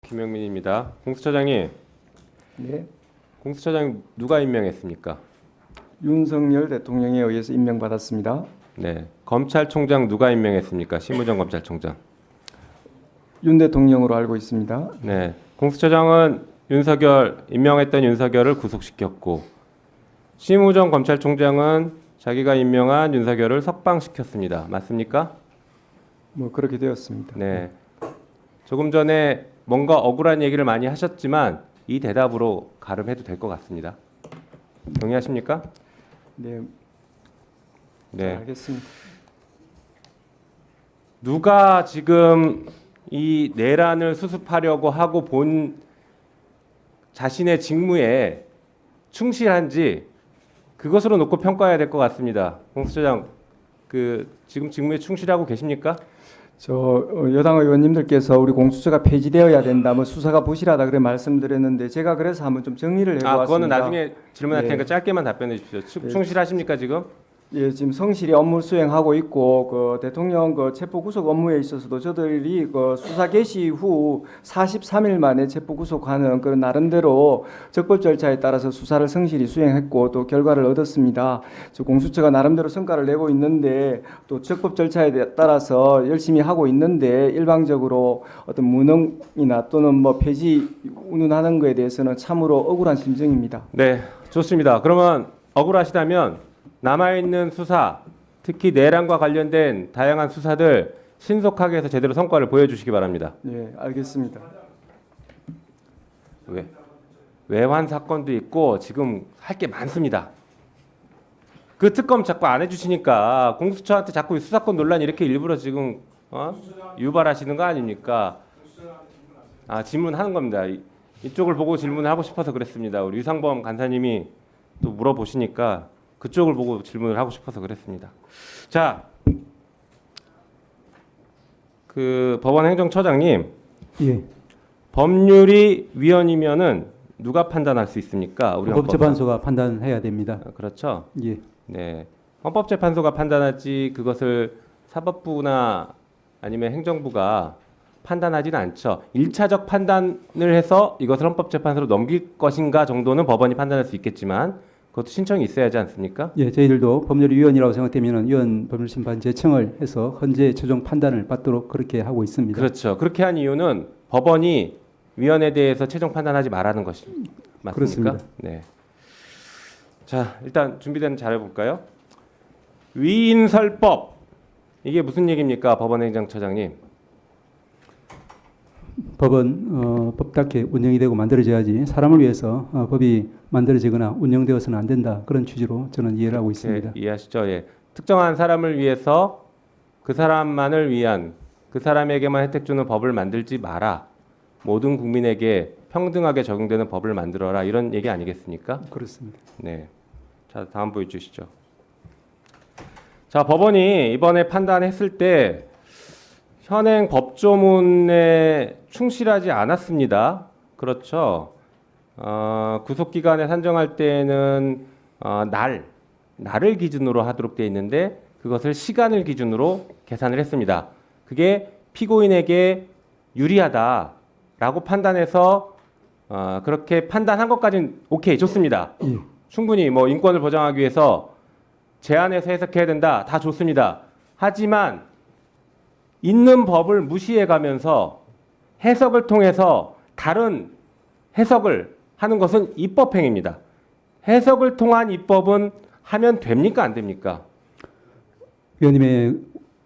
김영민입니다. 공수처장님, 네, 공수처장 누가 임명했습니까? 윤석열 대통령에 의해서 임명받았습니다. 네, 검찰총장 누가 임명했습니까? 심우정 검찰총장. 윤 대통령으로 알고 있습니다. 네, 공수처장은 임명했던 윤석열을 구속시켰고, 심우정 검찰총장은 자기가 임명한 윤석열을 석방시켰습니다. 맞습니까? 뭐 그렇게 되었습니다. 네, 조금 전에 뭔가 억울한 얘기를 많이 하셨지만 이 대답으로 가름해도 될 것 같습니다. 동의하십니까? 네, 네. 알겠습니다. 누가 지금 이 내란을 수습하려고 하고 본 자신의 직무에 충실한지 그것으로 놓고 평가해야 될 것 같습니다. 공수처장, 지금 직무에 충실하고 계십니까? 여당 의원님들께서 우리 공수처가 폐지되어야 된다, 뭐 수사가 부실하다 그래 말씀드렸는데 제가 그래서 한번 좀 정리를 해보았습니다. 그거는 나중에 질문할 테니까 예. 짧게만 답변해 주십시오. 충실하십니까 지금? 예, 지금 성실히 업무 수행하고 있고 그 대통령 체포 구속 업무에 있어서도 저들이 수사 개시 후 43일 만에 체포 구속하는 그런 나름대로 적법 절차에 따라서 수사를 성실히 수행했고 또 결과를 얻었습니다. 공수처가 나름대로 성과를 내고 있는데 또 적법 절차에 따라서 열심히 하고 있는데 일방적으로 어떤 무능이나 또는 뭐 폐지 운운하는 것에 대해서는 참으로 억울한 심정입니다. 네, 좋습니다. 그러면 억울하시다면 남아있는 수사, 특히 내란과 관련된 다양한 수사들 신속하게 해서 제대로 성과를 보여주시기 바랍니다. 네, 알겠습니다. 외환 사건도 있고 지금 할 게 많습니다. 그 특검 자꾸 안 해주시니까 공수처한테 자꾸 수사권 논란 이렇게 일부러 지금 유발하시는 거 아닙니까? 질문하는 겁니다. 이쪽을 보고 질문을 하고 싶어서 그랬습니다. 우리 유상범 간사님이 또 물어보시니까 그쪽을 보고 질문을 하고 싶어서 그랬습니다. 자, 법원 행정처장님, 예. 법률이 위헌이면은 누가 판단할 수 있습니까? 우리 헌법재판소가 판단해야 됩니다. 그렇죠. 예. 네, 헌법재판소가 판단하지 그것을 사법부나 아니면 행정부가 판단하지는 않죠. 1차적 판단을 해서 이것을 헌법재판소로 넘길 것인가 정도는 법원이 판단할 수 있겠지만 그것도 신청이 있어야 하지 않습니까? 예, 저희들도 법률 위헌이라고 생각되면 위헌 법률심판 제청을 해서 헌재 최종 판단을 받도록 그렇게 하고 있습니다. 그렇죠. 그렇게 한 이유는 법원이 위헌에 대해서 최종 판단하지 말라는 것이 맞습니까? 그렇습니다. 네. 자, 일단 준비된 자료 볼까요? 위인설법 이게 무슨 얘기입니까, 법원행정처장님? 법은 법답게 운영이 되고 만들어져야지 사람을 위해서 법이 만들어지거나 운영되어서는 안 된다. 그런 취지로 저는 이해를 하고 있습니다. 이해하시죠? 예. 특정한 사람을 위해서 그 사람만을 위한 그 사람에게만 혜택 주는 법을 만들지 마라. 모든 국민에게 평등하게 적용되는 법을 만들어라. 이런 얘기 아니겠습니까? 그렇습니다. 네. 자, 다음 보여주시죠. 자, 법원이 이번에 판단했을 때 현행 법조문에 충실하지 않았습니다. 그렇죠. 구속기간에 산정할 때는 날을 기준으로 하도록 되어 있는데 그것을 시간을 기준으로 계산을 했습니다. 그게 피고인에게 유리하다라고 판단해서 그렇게 판단한 것까지는 오케이, 좋습니다. 예. 충분히 뭐 인권을 보장하기 위해서 제한해서 해석해야 된다, 다 좋습니다. 하지만 있는 법을 무시해 가면서 해석을 통해서 다른 해석을 하는 것은 입법행위입니다. 해석을 통한 입법은 하면 됩니까, 안 됩니까? 위원님의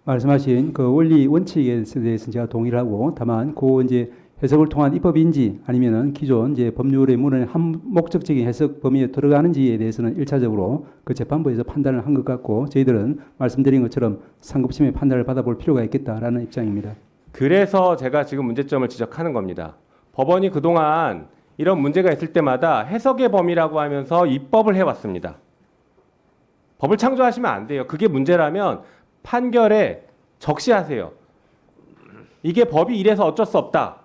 말씀하신 그 원리 원칙에 대해서 제가 동의를 하고 다만 이제 해석을 통한 입법인지 아니면은 기존 이제 법률의 문헌의 한 목적적인 해석 범위에 들어가는지에 대해서는 1차적으로 그 재판부에서 판단을 한 것 같고 저희들은 말씀드린 것처럼 상급심의 판단을 받아볼 필요가 있겠다라는 입장입니다. 그래서 제가 지금 문제점을 지적하는 겁니다. 법원이 그동안 이런 문제가 있을 때마다 해석의 범위라고 하면서 입법을 해왔습니다. 법을 창조하시면 안 돼요. 그게 문제라면 판결에 적시하세요. 이게 법이 이래서 어쩔 수 없다.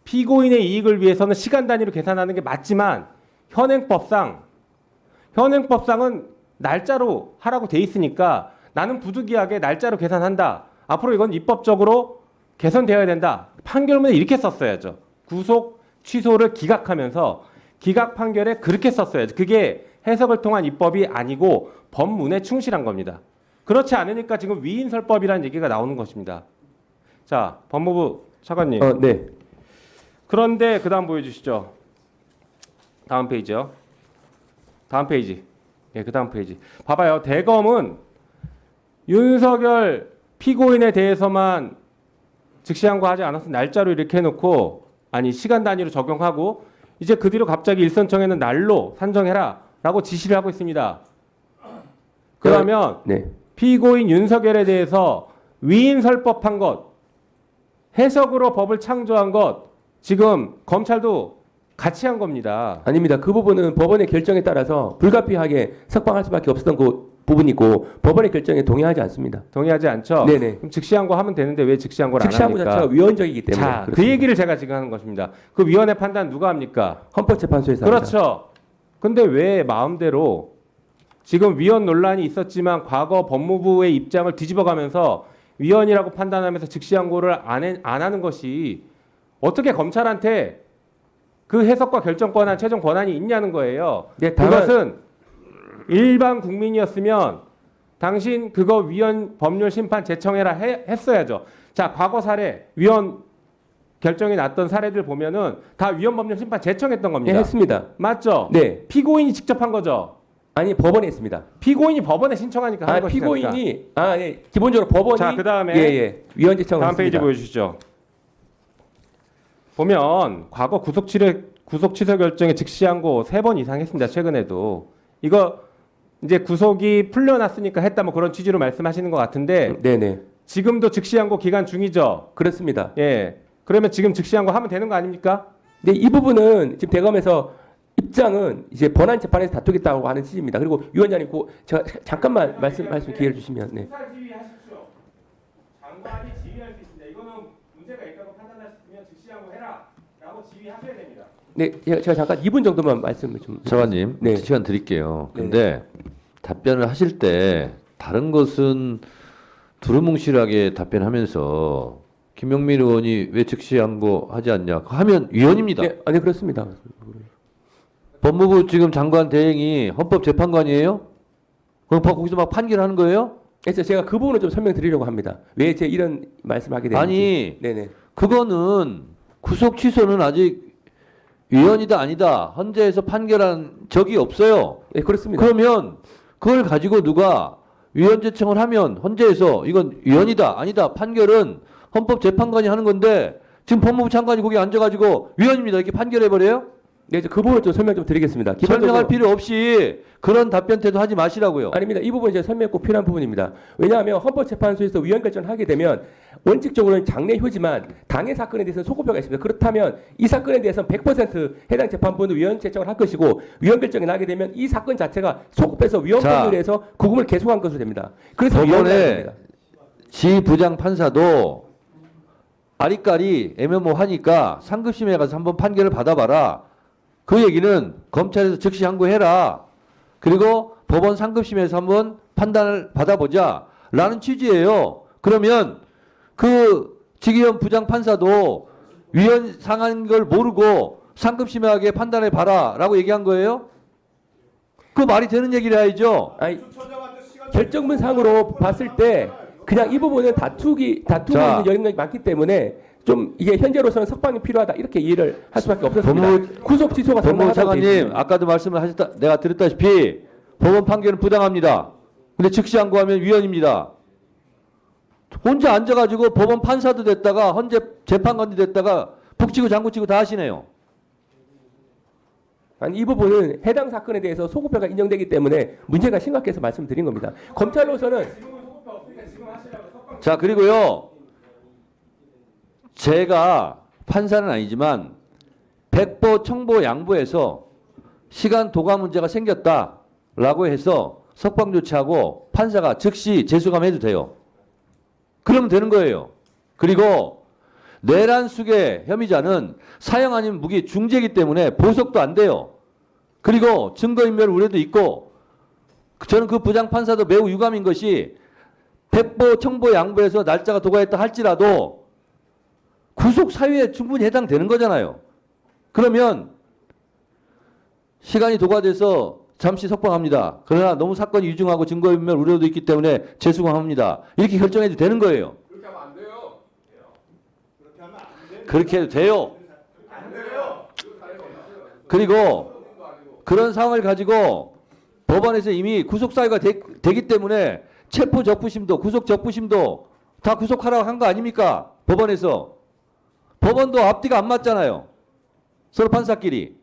피고인의 이익을 위해서는 시간 단위로 계산하는 게 맞지만 현행법상은 날짜로 하라고 돼 있으니까 나는 부득이하게 날짜로 계산한다. 앞으로 이건 입법적으로 개선되어야 된다. 판결문에 이렇게 썼어야죠. 구속 취소를 기각하면서 기각 판결에 그렇게 썼어야죠. 그게 해석을 통한 입법이 아니고 법문에 충실한 겁니다. 그렇지 않으니까 지금 위인설법이라는 얘기가 나오는 것입니다. 자, 법무부 차관님. 네. 그런데 그다음 보여주시죠. 다음 페이지요. 다음 페이지. 예, 그다음 페이지. 봐봐요. 대검은 윤석열 피고인에 대해서만 즉시항고하지 않았어 날짜로 이렇게 해놓고 아니 시간 단위로 적용하고 이제 그 뒤로 갑자기 일선청에는 날로 산정해라라고 지시를 하고 있습니다. 그러면 네. 피고인 윤석열에 대해서 위인설법한 것, 해석으로 법을 창조한 것 지금 검찰도 같이 한 겁니다. 아닙니다. 그 부분은 법원의 결정에 따라서 불가피하게 석방할 수밖에 없었던 그 부분이 있고 법원의 결정에 동의하지 않습니다. 동의하지 않죠? 네네. 그럼 즉시항고 하면 되는데 왜 즉시항고를 안 즉시항고 합니까? 자체가 위헌적이기 때문에 자, 그 그렇습니다. 얘기를 제가 지금 하는 것입니다. 그 위원회 판단 누가 합니까? 헌법재판소에서 합니다. 그렇죠. 근데 왜 마음대로 지금 위헌 논란이 있었지만 과거 법무부의 입장을 뒤집어가면서 위헌이라고 판단하면서 즉시항고를 안 하는 것이 어떻게 검찰한테 그 해석과 결정권한 최종 권한이 있냐는 거예요. 네, 다만- 그것은 일반 국민이었으면 당신 그거 위헌 법률 심판 제청해라 했어야죠. 자, 과거 사례 위헌 결정이 났던 사례들 보면은 다 위헌 법률 심판 제청했던 네, 겁니다. 했습니다. 맞죠? 네. 피고인이 직접 한 거죠. 아니 법원에 했습니다. 피고인이 법원에 신청하니까 하는 것이니까. 피고인이 예. 기본적으로 법원이 자, 그다음에 위헌 제청을 다음 페이지 했습니다. 보여주시죠. 보면 과거 구속 취소 결정에 즉시항고 3번 이상 했습니다. 최근에도 이거 이제 구속이 풀려났으니까 했다 뭐 그런 취지로 말씀하시는 것 같은데 네네. 지금도 즉시항고 기간 중이죠. 그렇습니다. 예. 그러면 지금 즉시항고 하면 되는 거 아닙니까? 네, 이 부분은 지금 대검에서 입장은 이제 본안 재판에서 다투겠다고 하는 취지입니다. 그리고 위원장님, 제가 잠깐만 말씀 기회를 주시면, 네. 수사 지휘하십시오. 장관이 지휘할 수 있습니다. 이거는 문제가 있다고 판단하시면 즉시항고 해라라고 지휘하셔야 됩니다. 네, 제가 잠깐 2분 정도만 말씀을 좀. 차관님, 네. 시간 드릴게요. 근데 답변을 하실 때 다른 것은 두루뭉실하게 답변하면서 김용민 의원이 왜 즉시항고 하지 않냐 하면 위헌입니다. 네, 아니 그렇습니다. 법무부 지금 장관 대행이 헌법재판관이에요? 그럼 거기서 막 판결하는 거예요? 그래서 제가 그 부분을 좀 설명드리려고 합니다. 왜 제 이런 말씀하게 되는지. 아니, 네네. 그거는 구속 취소는 아직 위헌이다 아니다 헌재에서 판결한 적이 없어요. 네, 그렇습니다. 그러면 그걸 가지고 누가 위헌 제청을 하면 헌재에서 이건 위헌이다 아니다 판결은 헌법재판관이 하는 건데 지금 법무부 장관이 거기 앉아가지고 위헌입니다 이렇게 판결해 버려요? 네, 그 부분을 좀 설명 좀 드리겠습니다. 설명할 필요 없이 그런 답변 태도 하지 마시라고요. 아닙니다. 이 부분은 제가 설명이 꼭 필요한 부분입니다. 왜냐하면 헌법재판소에서 위헌 결정을 하게 되면 원칙적으로는 장례효지만 당해 사건에 대해서는 소급표가 있습니다. 그렇다면 이 사건에 대해서는 100% 해당 재판부는 위헌 제청을 할 것이고 위헌 결정이 나게 되면 이 사건 자체가 소급해서 위헌 자, 법률에서 구금을 계속한 것으로 됩니다. 그래서 위헌이 법원에 됩니다. 지 부장 판사도 아리까리 애매모하니까 상급심에 가서 한번 판결을 받아봐라. 그 얘기는 검찰에서 즉시 항고해라. 그리고 법원 상급심에서 한번 판단을 받아보자. 라는 취지예요. 그러면 그 지기현 부장 판사도 위헌 상한 걸 모르고 상급심하게 판단해 봐라. 라고 얘기한 거예요? 그 말이 되는 얘기를 해야죠. 아니, 결정문상으로 봤을 때 그냥 이 부분은 다투고 자. 있는 영역이 많기 때문에 좀 이게 현재로서는 석방이 필요하다 이렇게 이해를 할 수밖에 없었습니다. 법무부- 구속 취소가 법무부 상당하다고 돼 차관님 있습니다. 아까도 말씀을 하셨다 내가 드렸다시피 법원 판결은 부당합니다. 근데 즉시 항고하면 위헌입니다. 혼자 앉아가지고 법원 판사도 됐다가 헌재 재판관도 됐다가 북치고 장구치고 다 하시네요. 아니 이 부분은 해당 사건에 대해서 소급표가 인정되기 때문에 문제가 심각해서 말씀드린 겁니다. 검찰로서는 자 그리고요 제가 판사는 아니지만 백보 청보 양보해서 시간 도가 문제가 생겼다라고 해서 석방 조치하고 판사가 즉시 재수감해도 돼요. 그러면 되는 거예요. 그리고 내란 수괴 혐의자는 사형 아닌 무기 중죄이기 때문에 보석도 안 돼요. 그리고 증거인멸 우려도 있고 저는 그 부장 판사도 매우 유감인 것이 백보 청보 양보해서 날짜가 도가했다 할지라도 구속 사유에 충분히 해당되는 거잖아요. 그러면 시간이 도과돼서 잠시 석방합니다. 그러나 너무 사건이 유중하고 증거인멸 우려도 있기 때문에 재수감합니다. 이렇게 결정해도 되는 거예요. 그렇게 하면 안 돼요. 그렇게 해도 돼요. 그리고 그런 상황을 가지고 법원에서 이미 구속 사유가 되기 때문에 체포 적부심도 구속 적부심도 다 구속하라고 한 거 아닙니까? 법원에서. 법원도 앞뒤가 안 맞잖아요. 서로 판사끼리.